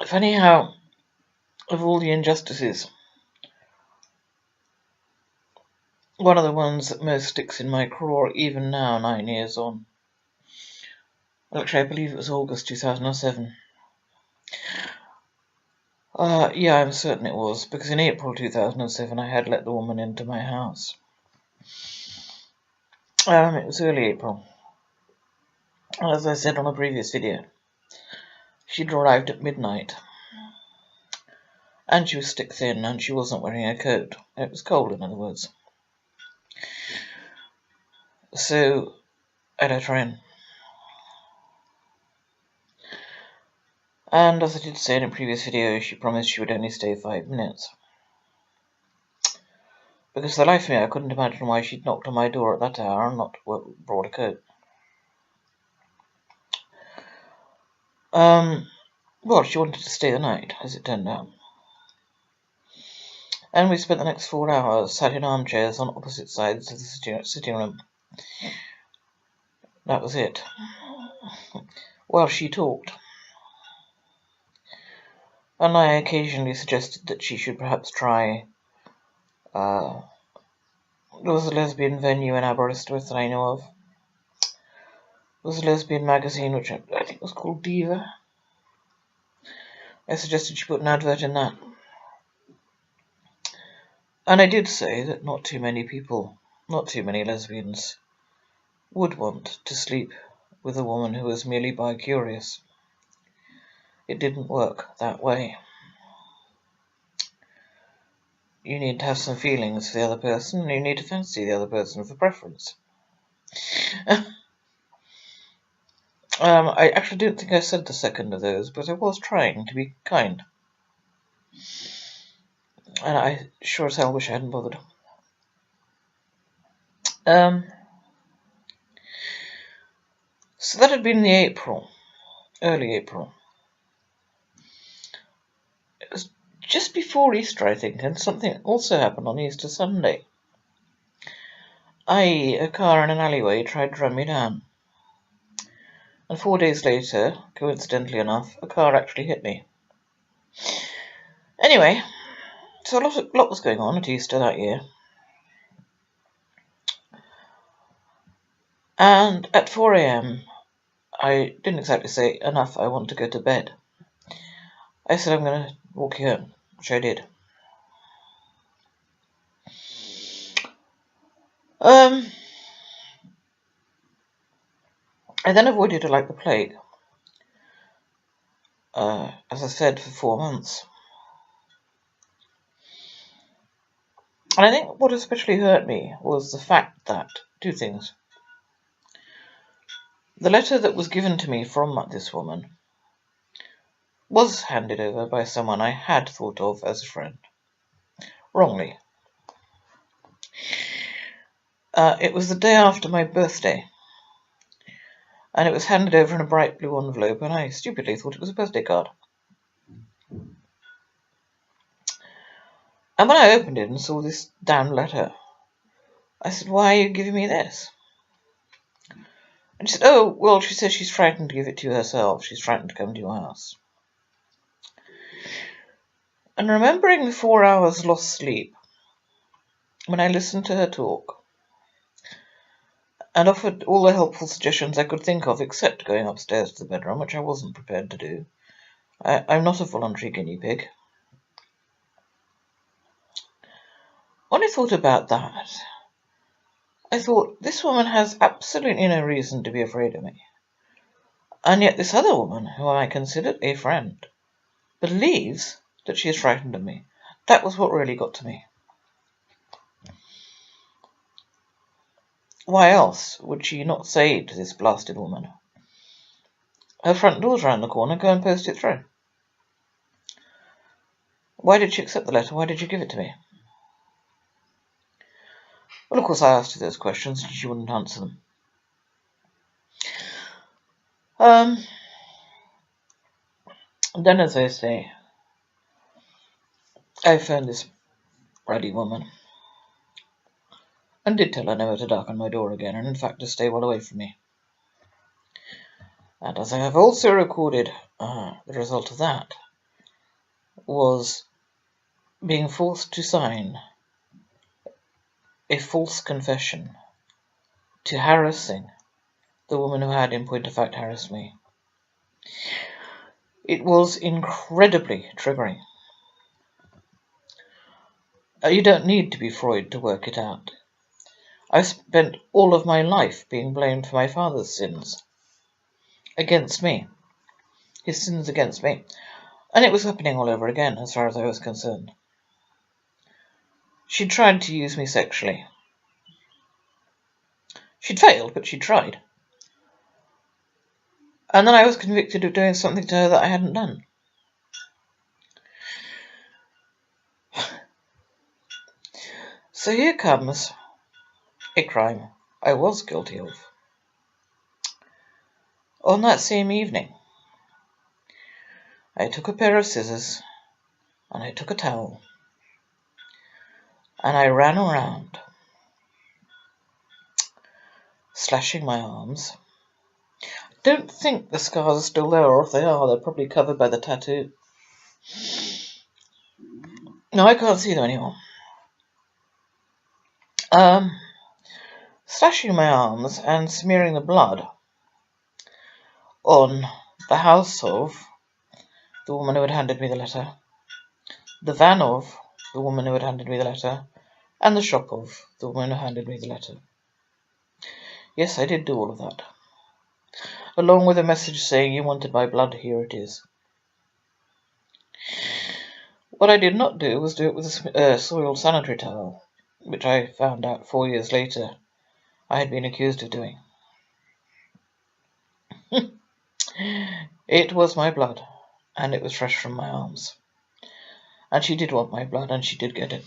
Funny how, of all the injustices, one of the ones that most sticks in my craw even now, 9 years on. Well, actually, I believe it was August 2007. Yeah, I'm certain it was, because in April 2007 I had let the woman into my house. It was early April. As I said on a previous video, she'd arrived at midnight. And she was stick thin, and she wasn't wearing a coat. It was cold, in other words. So I let her in. And as I did say in a previous video, she promised she would only stay 5 minutes. Because for the life of me, I couldn't imagine why she'd knocked on my door at that hour and not brought a coat. Well, she wanted to stay the night, as it turned out. And we spent the next 4 hours sat in armchairs on opposite sides of the sitting room. That was it. Well, she talked. And I occasionally suggested that she should perhaps try. There was a lesbian venue in Aberystwyth that I know of. There was a lesbian magazine which I think was called Diva. I suggested she put an advert in that. And I did say that not too many lesbians, would want to sleep with a woman who was merely bi-curious. It didn't work that way. You need to have some feelings for the other person, and you need to fancy the other person for preference. I actually don't think I said the second of those, but I was trying to be kind. And I sure as hell wish I hadn't bothered. So that had been early April. It was just before Easter, I think, and something also happened on Easter Sunday. A car in an alleyway tried to run me down. And 4 days later, coincidentally enough, a car actually hit me. Anyway, so a lot was going on at Easter that year. And at 4 a.m, I didn't exactly say, enough, I want to go to bed. I said, I'm going to walk you home, which I did. I then avoided her like the plague. As I said, for 4 months. And I think what especially hurt me was the fact that, two things. The letter that was given to me from this woman was handed over by someone I had thought of as a friend. Wrongly. It was the day after my birthday. And it was handed over in a bright blue envelope, and I stupidly thought it was a birthday card. And when I opened it and saw this damned letter, I said, why are you giving me this? And she said, oh, well, she says she's frightened to give it to you herself. She's frightened to come to your house. And remembering the 4 hours lost sleep, when I listened to her talk, and offered all the helpful suggestions I could think of, except going upstairs to the bedroom, which I wasn't prepared to do. I'm not a voluntary guinea pig. When I thought about that, I thought, this woman has absolutely no reason to be afraid of me. And yet this other woman, whom I considered a friend, believes that she is frightened of me. That was what really got to me. Why else would she not say to this blasted woman, her front door's round the corner, go and post it through? Why did she accept the letter? Why did you give it to me? Well, of course, I asked her those questions, and she wouldn't answer them. Then, as I say, I phoned this ruddy woman and did tell her never to darken my door again, and in fact to stay well away from me. And as I have also recorded the result of that, was being forced to sign a false confession to harassing the woman who had, in point of fact, harassed me. It was incredibly triggering. You don't need to be Freud to work it out. I've spent all of my life being blamed for my father's sins against me, his sins against me, and it was happening all over again as far as I was concerned. She tried to use me sexually. She'd failed, but she tried. And then I was convicted of doing something to her that I hadn't done. So here comes a crime I was guilty of. On that same evening, I took a pair of scissors, and I took a towel, and I ran around, slashing my arms. I don't think the scars are still there, or if they are, they're probably covered by the tattoo. No, I can't see them anymore. Slashing my arms and smearing the blood on the house of the woman who had handed me the letter, the van of the woman who had handed me the letter, and the shop of the woman who handed me the letter. Yes, I did do all of that, along with a message saying, "You wanted my blood, here it is." What I did not do was do it with a soiled sanitary towel, which I found out 4 years later I had been accused of doing. It was my blood, and it was fresh from my arms. And she did want my blood, and she did get it.